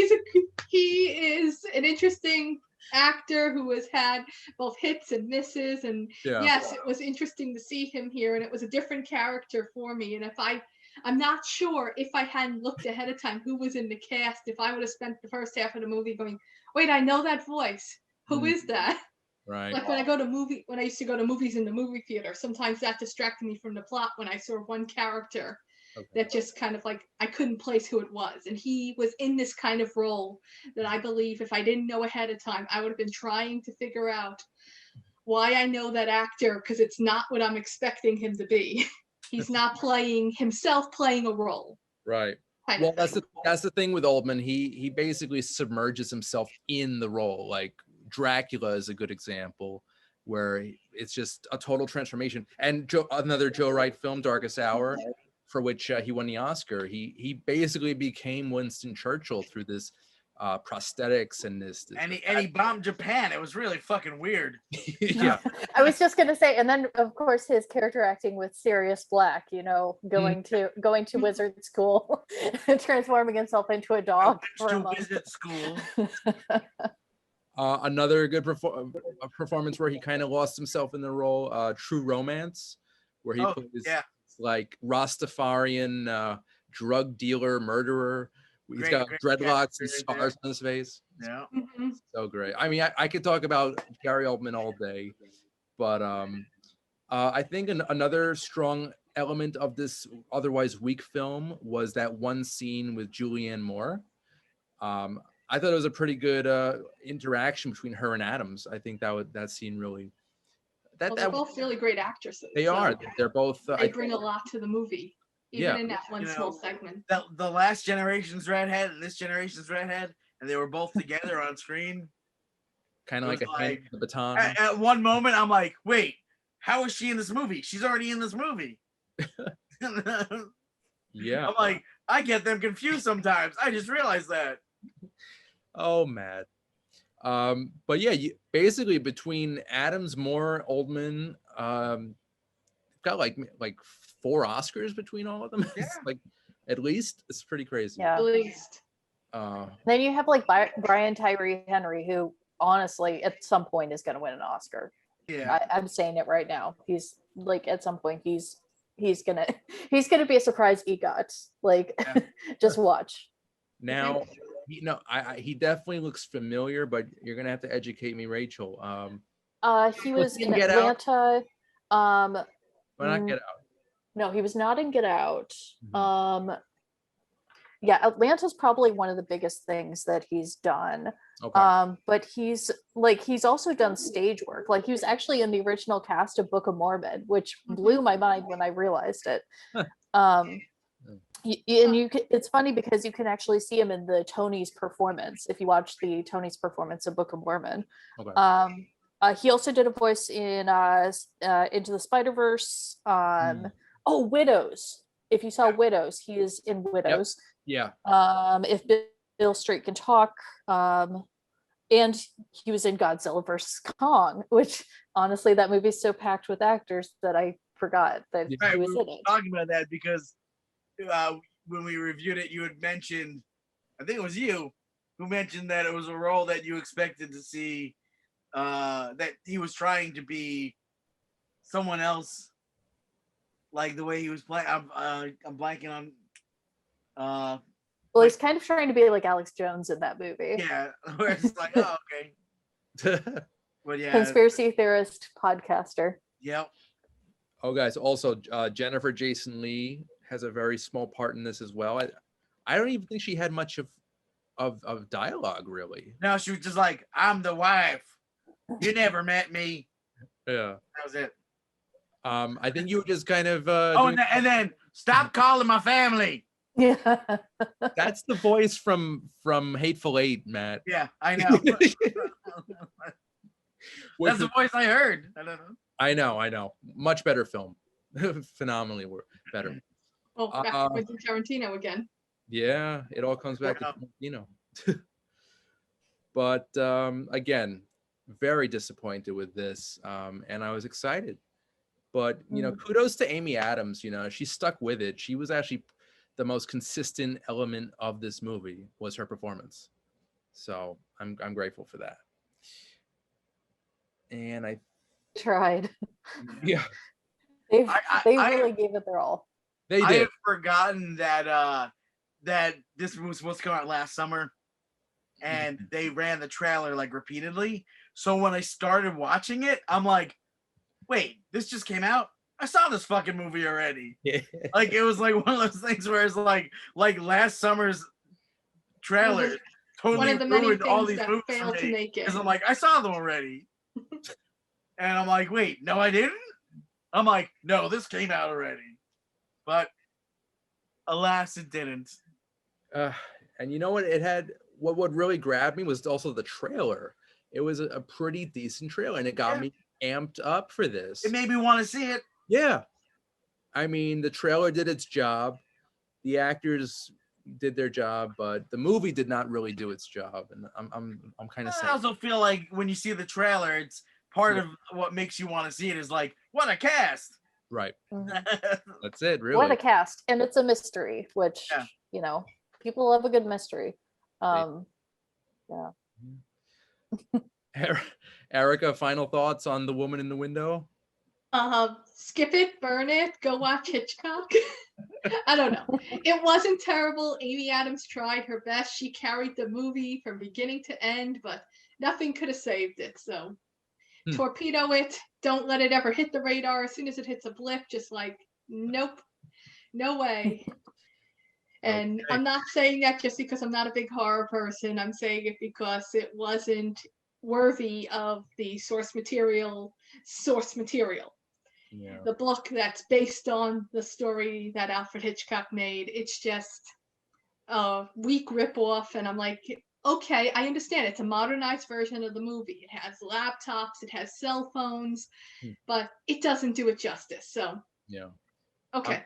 is an interesting actor who has had both hits and misses, and Yeah. yes, it was interesting to see him here, and it was a different character for me. And I'm not sure if I hadn't looked ahead of time who was in the cast, if I would have spent the first half of the movie going, wait, I know that voice. Who is that? Right. Like when I used to go to movies in the movie theater, sometimes that distracted me from the plot when I saw one character Okay. that just kind of like I couldn't place who it was. And he was in this kind of role that I believe if I didn't know ahead of time, I would have been trying to figure out why I know that actor, because it's not what I'm expecting him to be. He's not playing himself, playing a role. Right. kind Well, of thing. that's the thing with Oldman. He basically submerges himself in the role. Like Dracula is a good example where it's just a total transformation. And another Joe Wright film, Darkest Hour, for which he won the Oscar. He basically became Winston Churchill through this prosthetics and this And he bombed Japan. It was really fucking weird. yeah. I was just gonna say, and then of course his character acting with Sirius Black, you know, going to wizard school, transforming himself into a dog. I went to wizard school. Another good performance where he kind of lost himself in the role, True Romance, where he plays like Rastafarian drug dealer, murderer. He's got dreadlocks and scars on his face. Yeah. So great. I mean, I could talk about Gary Oldman all day, but I think another strong element of this otherwise weak film was that one scene with Julianne Moore. I thought it was a pretty good interaction between her and Adams. I think that scene really. They're both really great actresses. They are. They're both. They bring a lot to the movie, even in that one small segment. The last generation's redhead and this generation's redhead, and they were both together on screen. Kind of like a hand the baton. At one moment, I'm like, wait, how is she in this movie? She's already in this movie. Yeah. I'm like, I get them confused sometimes. I just realized that. Oh, Matt. But yeah, basically between Adams, Moore, Oldman, got like 4 Oscars between all of them. Yeah. It's like at least it's pretty crazy. Yeah. At least. Then you have like Brian Tyree Henry, who honestly at some point is going to win an Oscar. Yeah. I'm saying it right now. He's like at some point he's gonna be a surprise EGOT. Like, just watch. Now, he definitely looks familiar, but you're gonna have to educate me, Rachel. He was in Get Atlanta. Why not Get Out? No, he was not in Get Out. Mm-hmm. Yeah, Atlanta's probably one of the biggest things that he's done. Okay. But he's also done stage work. Like, he was actually in the original cast of Book of Mormon, which blew my mind when I realized it. It's funny because you can actually see him in the Tony's performance if you watch the Tony's performance of Book of Mormon. Okay. He also did a voice in Into the Spider-Verse. Widows. If you saw Widows, he is in Widows. Yep. Yeah. If Bill Street Can Talk, and he was in Godzilla vs. Kong, which honestly, that movie's so packed with actors that I forgot that he was in it. Talking about that because when we reviewed it, you had mentioned, I think it was you who mentioned that it was a role that you expected to see, that he was trying to be someone else, like the way he was playing. I'm blanking on. Well, he's kind of trying to be like Alex Jones in that movie. Yeah, where it's like, oh, okay. But yeah, conspiracy theorist podcaster. Yep. Oh, guys, also Jennifer Jason Leigh has a very small part in this as well. I don't even think she had much of dialogue, really. No, she was just like, I'm the wife. You never met me. Yeah. That was it. I think you were just kind of and then stop calling my family. Yeah. That's the voice from Hateful Eight, Matt. Yeah, I know. That's the voice I heard. I don't know. I know. Much better film. Phenomenally better. Oh, back with Tarantino again. Yeah, it all comes back to Tarantino. But again, very disappointed with this, and I was excited. But kudos to Amy Adams. She stuck with it. She was actually the most consistent element of this movie was her performance. So I'm grateful for that. And I tried. Yeah. They really gave it their all. They did. I had forgotten that that this was supposed to come out last summer, and they ran the trailer like repeatedly. So when I started watching it, I'm like, wait, this just came out? I saw this fucking movie already. Yeah. Like, it was like one of those things where it's like last summer's trailer totally ruined all these movies for me. Because I'm like, I saw them already. And I'm like, wait, no, I didn't? I'm like, no, this came out already. But alas, it didn't. And you know what? It had what really grabbed me was also the trailer. It was a pretty decent trailer, and it got me amped up for this. It made me want to see it. Yeah. I mean, the trailer did its job. The actors did their job, but the movie did not really do its job. And I'm kind of sad. I also feel like when you see the trailer, it's part of what makes you want to see it is like, what a cast. Right. That's it, really. What a cast. And it's a mystery, which, people love a good mystery. Yeah. Erica, final thoughts on The Woman in the Window? Skip it, burn it, go watch Hitchcock. I don't know. It wasn't terrible. Amy Adams tried her best. She carried the movie from beginning to end, but nothing could have saved it. So torpedo it. Don't let it ever hit the radar. As soon as it hits a blip, just like, nope, no way. And okay. I'm not saying that just because I'm not a big horror person. I'm saying it because it wasn't worthy of the source material. Yeah. The book that's based on the story that Alfred Hitchcock made. It's just a weak ripoff. And I'm like, okay, I understand. It's a modernized version of the movie. It has laptops, it has cell phones, but it doesn't do it justice. So, yeah. Okay.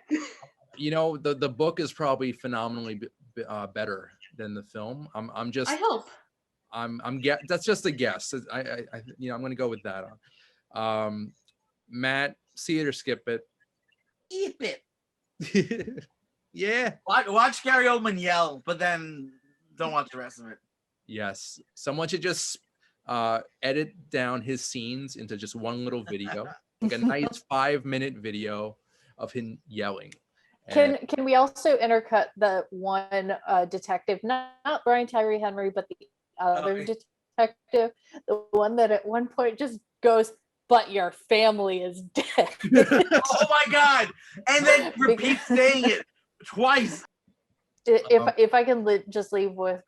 You know, the book is probably phenomenally better than the film. I'm just. I hope. That's just a guess. I'm going to go with that. Matt, see it or skip it. Keep it. Yeah. Watch Gary Oldman yell, but then don't watch the rest of it. Yes. Someone should just edit down his scenes into just one little video, like a nice 5-minute video of him yelling. Can we also intercut the one detective, not Brian Tyree Henry, but the other detective, the one that at one point just goes, "But your family is dead." Oh my God! And then repeat saying it twice. If I can just leave with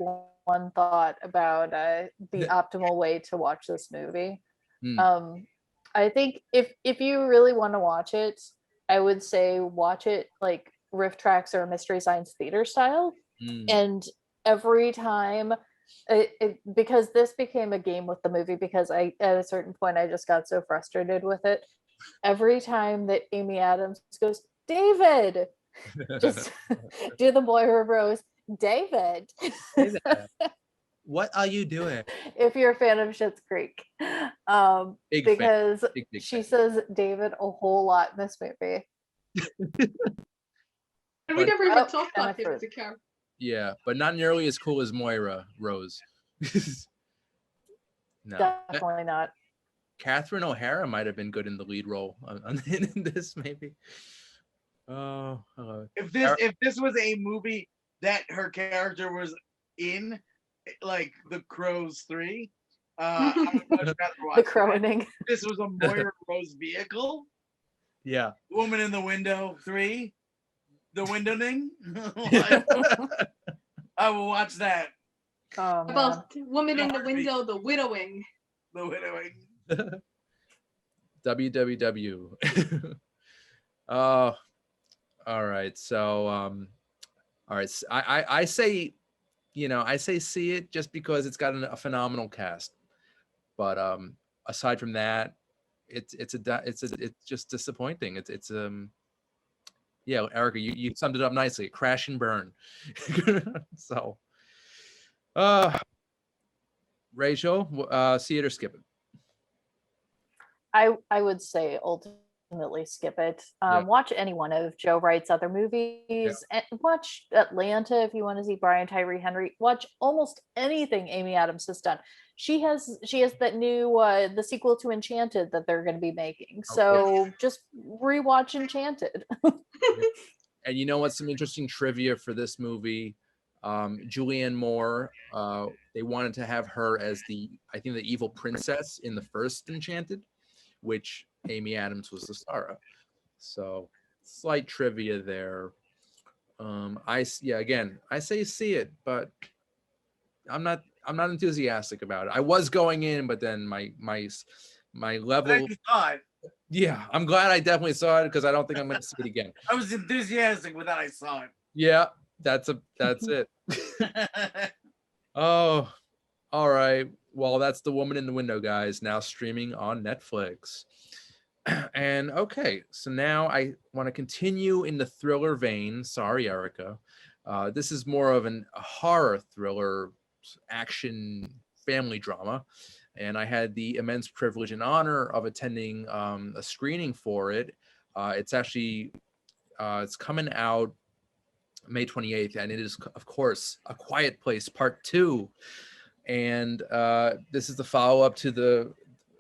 one thought about the optimal way to watch this movie, I think if you really want to watch it, I would say watch it like riff tracks or Mystery Science Theater style. And every time, because this became a game with the movie, because at a certain point I just got so frustrated with it. Every time that Amy Adams goes, "David," just do the Moira Rose, "David." What are you doing? If you're a fan of Schitt's Creek, because big she fan. says David a whole lot in this movie. And we never even talked about him as a character. Yeah, but not nearly as cool as Moira Rose. No, definitely not. Catherine O'Hara might have been good in the lead role in this, maybe. Oh, if this was a movie that her character was in, like The Crows 3, I would much rather watch The Croning. This was a Moira Rose vehicle. Yeah. Woman in the Window 3. The Windowing. I will watch that. Oh, about Woman in the Window, The Widowing. The Widowing. WWW. All right. So all right. I say, I say see it just because it's got a phenomenal cast. But aside from that, it's just disappointing. It's yeah, Erica, you summed it up nicely. Crash and burn. So Rachel, see it or skip it? I would say ultimately skip it. Watch any one of Joe Wright's other movies. And watch Atlanta if you want to see Brian Tyree Henry. Watch almost anything Amy Adams has done. She has that new the sequel to Enchanted that they're going to be making. So just rewatch Enchanted. And you know what's some interesting trivia for this movie? Julianne Moore, they wanted to have her as the evil princess in the first Enchanted, which Amy Adams was the star of. So slight trivia there. I say see it, but I'm not enthusiastic about it. I was going in, but then my level. Yeah, I'm glad I definitely saw it because I don't think I'm going to see it again. I was enthusiastic, but then I saw it. Yeah, that's it. Oh, all right. Well, that's The Woman in the Window, guys. Now streaming on Netflix. And okay, so now I want to continue in the thriller vein. Sorry, Erica. This is more of a horror thriller, action family drama. And I had the immense privilege and honor of attending a screening for it. It's actually, it's coming out May 28th, and it is, of course, A Quiet Place Part 2. And this is the follow-up to the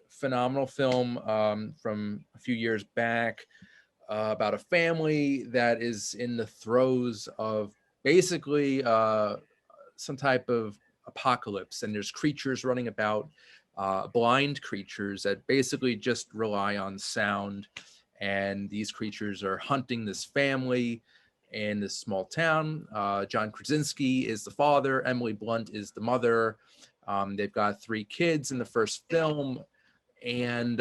phenomenal film from a few years back about a family that is in the throes of basically some type of apocalypse, and there's creatures running about, blind creatures that basically just rely on sound, and these creatures are hunting this family in this small town. John Krasinski is the father, Emily Blunt is the mother. They've got 3 kids in the first film, and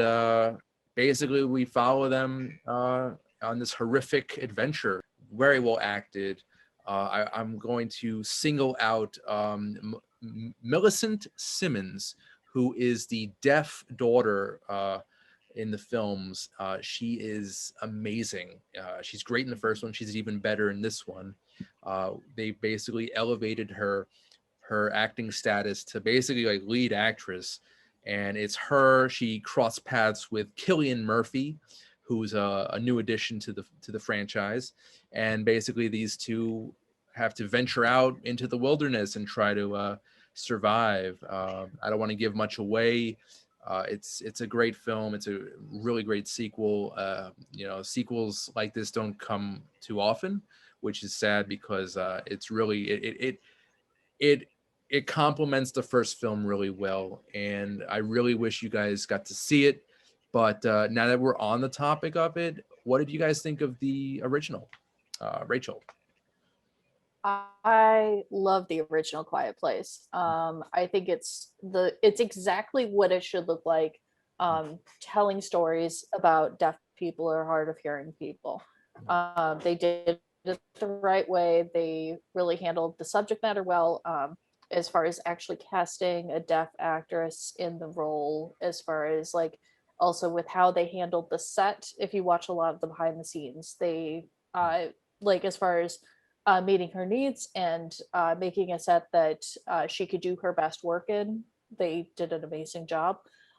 basically we follow them on this horrific adventure. Very well acted. I'm going to single out Millicent Simmons, who is the deaf daughter in the films. She is amazing. She's great in the first one. She's even better in this one. They basically elevated her acting status to basically like lead actress, and it's her. She crossed paths with Cillian Murphy, who's a new addition to the franchise, and basically these two have to venture out into the wilderness and try to survive. I don't want to give much away. It's a great film. It's a really great sequel. Sequels like this don't come too often, which is sad because it's really it complements the first film really well, and I really wish you guys got to see it. But now that we're on the topic of it, what did you guys think of the original? Rachel. I love the original Quiet Place. I think it's exactly what it should look like, telling stories about deaf people or hard of hearing people. They did it the right way. They really handled the subject matter well, as far as actually casting a deaf actress in the role, as far as like also with how they handled the set. If you watch a lot of the behind the scenes, they like as far as meeting her needs and making a set that she could do her best work in. They did an amazing job.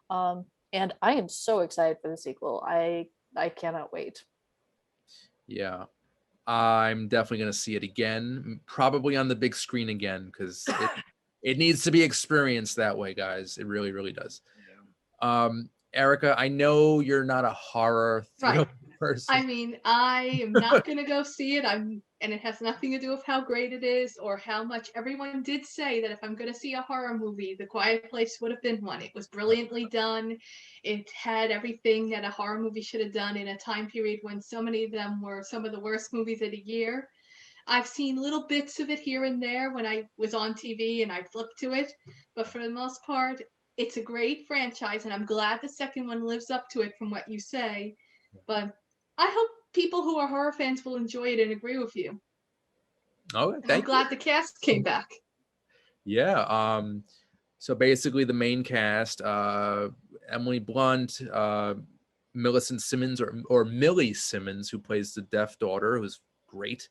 And I am so excited for the sequel. I cannot wait. Yeah, I'm definitely going to see it again, probably on the big screen again, because it needs to be experienced that way, guys. It really, really does. Yeah. Erica, I know you're not a horror Right. person. I mean, I am not going to go see it. And it has nothing to do with how great it is or how much everyone did say that if I'm going to see a horror movie, The Quiet Place would have been one. It was brilliantly done. It had everything that a horror movie should have done in a time period when so many of them were some of the worst movies of the year. I've seen little bits of it here and there when I was on TV and I flipped to it, but for the most part, it's a great franchise, and I'm glad the second one lives up to it from what you say. But I hope people who are horror fans will enjoy it and agree with you. Oh, and I'm glad the cast came back. Yeah. So basically, the main cast: Emily Blunt, Millicent Simmons, or Millie Simmons, who plays the deaf daughter, who's great.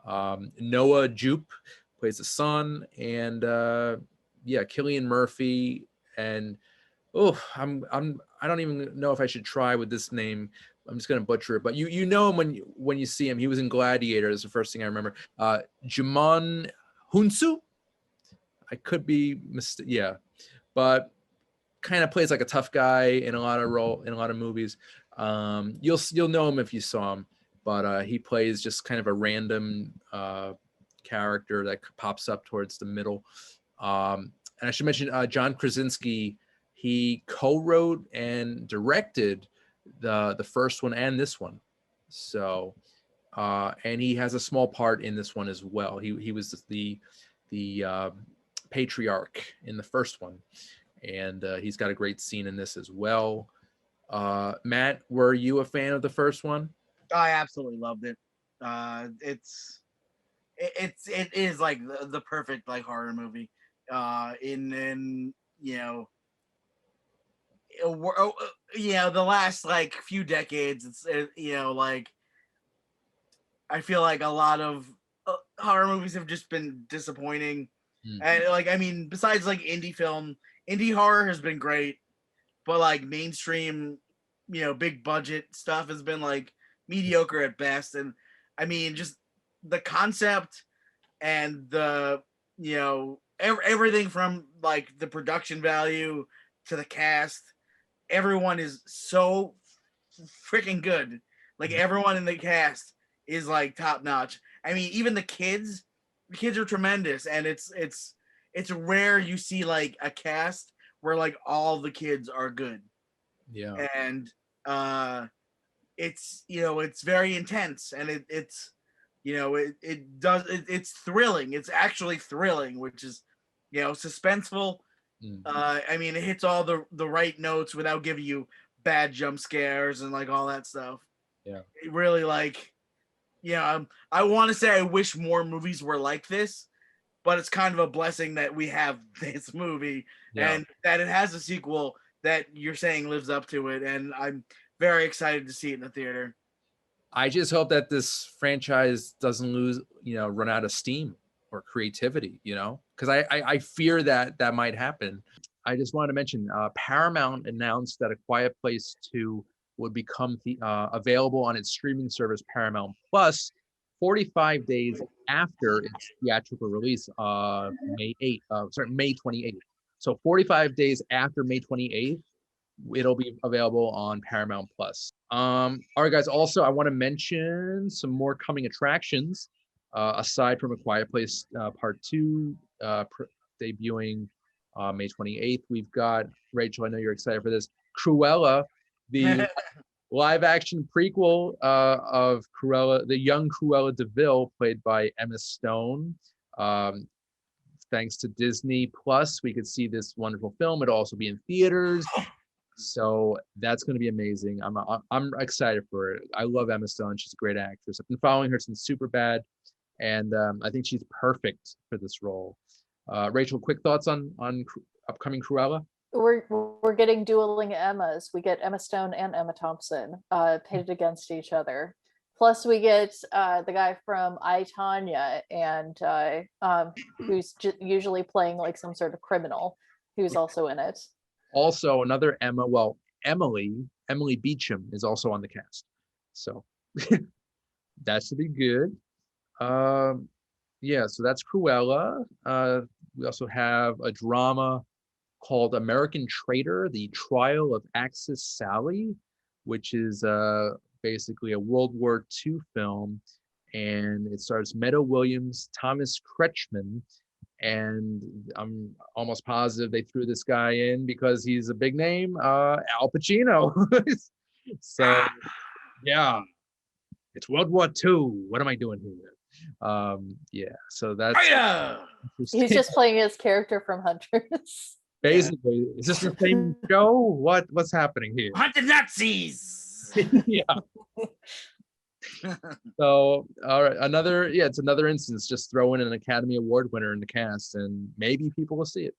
Noah Jupe plays the son, and Cillian Murphy. And I don't even know if I should try with this name. I'm just gonna butcher it, but you know him when you see him. He was in Gladiator. Is the first thing I remember. Jimon Hunsu. I could be but kind of plays like a tough guy in a lot of movies. You'll know him if you saw him, but he plays just kind of a random character that pops up towards the middle. And I should mention John Krasinski. He co-wrote and directed the first one and this one. So, and he has a small part in this one as well. He was the patriarch in the first one, and he's got a great scene in this as well. Matt, were you a fan of the first one? I absolutely loved it. It is like the perfect like horror movie. In the last like few decades, like I feel like a lot of horror movies have just been disappointing. Mm-hmm. And like, I mean, besides like indie horror has been great, but like mainstream, big budget stuff has been like mediocre at best. And I mean, just the concept and the, everything from like the production value to the cast, everyone is so freaking good. Like everyone in the cast is like top notch. I mean, even the kids are tremendous, and it's rare you see like a cast where like all the kids are good. Yeah. And it's very intense, and it's thrilling. It's actually thrilling, which is suspenseful. Mm-hmm. I mean, it hits all the right notes without giving you bad jump scares and like all that stuff. Yeah. It really like I want to say I wish more movies were like this, but it's kind of a blessing that we have this movie and that it has a sequel that you're saying lives up to it, and I'm very excited to see it in the theater. I just hope that this franchise doesn't run out of steam or creativity, because I fear that might happen. I just wanted to mention Paramount announced that A Quiet Place 2 would become available on its streaming service Paramount Plus 45 days after its theatrical release, May 28th. So 45 days after May 28th, it'll be available on Paramount Plus. All right, guys. Also, I want to mention some more coming attractions aside from A Quiet Place Part 2 debuting May 28th. We've got, Rachel, I know you're excited for this, Cruella, the live action prequel of Cruella, the young Cruella DeVille, played by Emma Stone. Thanks to Disney Plus, we could see this wonderful film. It'll also be in theaters. So that's going to be amazing. I'm excited for it. I love Emma Stone. She's a great actress. I've been following her since Superbad, and I think she's perfect for this role. Rachel, quick thoughts on upcoming Cruella? We're getting dueling Emmas. We get Emma Stone and Emma Thompson pitted against each other. Plus, we get the guy from I, Tonya, and who's usually playing like some sort of criminal, who's also in it. Also, another Emma, Emily Beecham is also on the cast. So that should be good. Yeah, so that's Cruella. We also have a drama called American Traitor, The Trial of Axis Sally, which is basically a World War II film. And it stars Meadow Williams, Thomas Kretschmann, and I'm almost positive they threw this guy in because he's a big name, Al Pacino. So, yeah, it's World War II. What am I doing here? Yeah, so that's he's just playing his character from Hunters. Basically, is this the same show? What's happening here? Hunting Nazis. Yeah. So, all right, it's another instance. Just throw in an Academy Award winner in the cast, and maybe people will see it.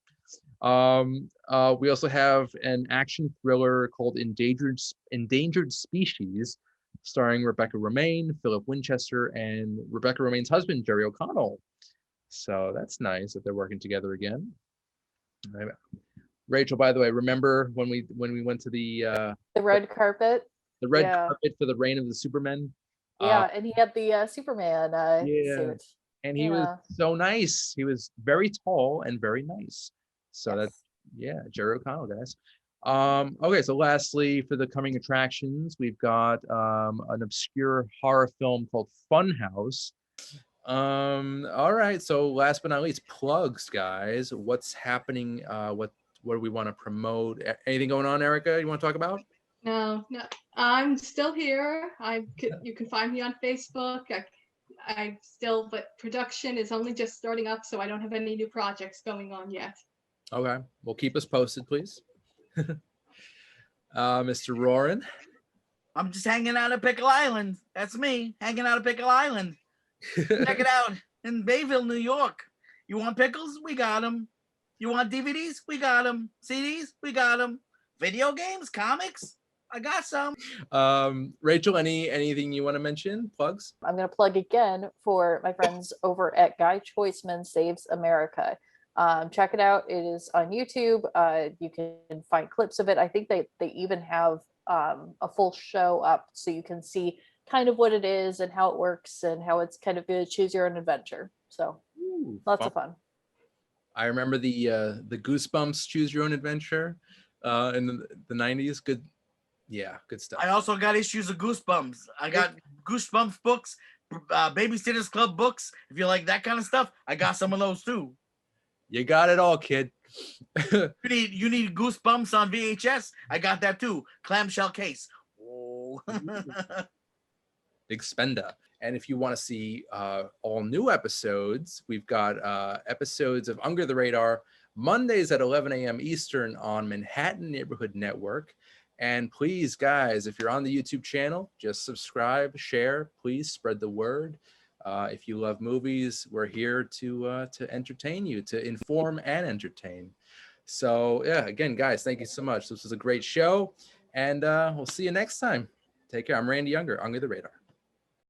We also have an action thriller called Endangered Species, starring Rebecca Romaine, Philip Winchester, and Rebecca Romaine's husband, Jerry O'Connell. So that's nice that they're working together again. Rachel, by the way, remember when we went to the red carpet? The red carpet for the Reign of the Supermen. Yeah, and he had the Superman suit. And he was so nice. He was very tall and very nice. So that's Jerry O'Connell, guys. Okay, so lastly, for the coming attractions, we've got an obscure horror film called Funhouse. All right, so last but not least, plugs, guys. What's happening? What do we want to promote? Anything going on, Erica, you want to talk about? No, I'm still here. You can find me on Facebook. But production is only just starting up, so I don't have any new projects going on yet. Okay, well, keep us posted, please. Mr. Roarin. I'm just hanging out at Pickle Island. That's me, hanging out at Pickle Island. Check it out in Bayville, New York. You want pickles? We got them. You want DVDs? We got them. CDs? We got them. Video games? Comics? I got some. Rachel, anything you want to mention? Plugs? I'm going to plug again for my friends over at Guy Choiceman Saves America. Check it out. It is on YouTube. You can find clips of it. I think they even have a full show up, so you can see kind of what it is and how it works and how it's kind of a choose your own adventure. So lots of fun. I remember the Goosebumps choose your own adventure in the 90s. Good. Yeah, good stuff. I also got issues of Goosebumps. I got Goosebumps books, Babysitters Club books. If you like that kind of stuff, I got some of those too. You got it all, kid. You need Goosebumps on VHS? I got that too. Clamshell case. Oh. Big spender. And if you want to see all new episodes, we've got episodes of Unger the Radar Mondays at 11 a.m. Eastern on Manhattan Neighborhood Network. And please, guys, if you're on the YouTube channel, just subscribe, share, please spread the word. If you love movies, we're here to entertain you, to inform and entertain. So yeah, again, guys, thank you so much. This was a great show, and we'll see you next time. Take care. I'm Randy Unger, Unger the Radar.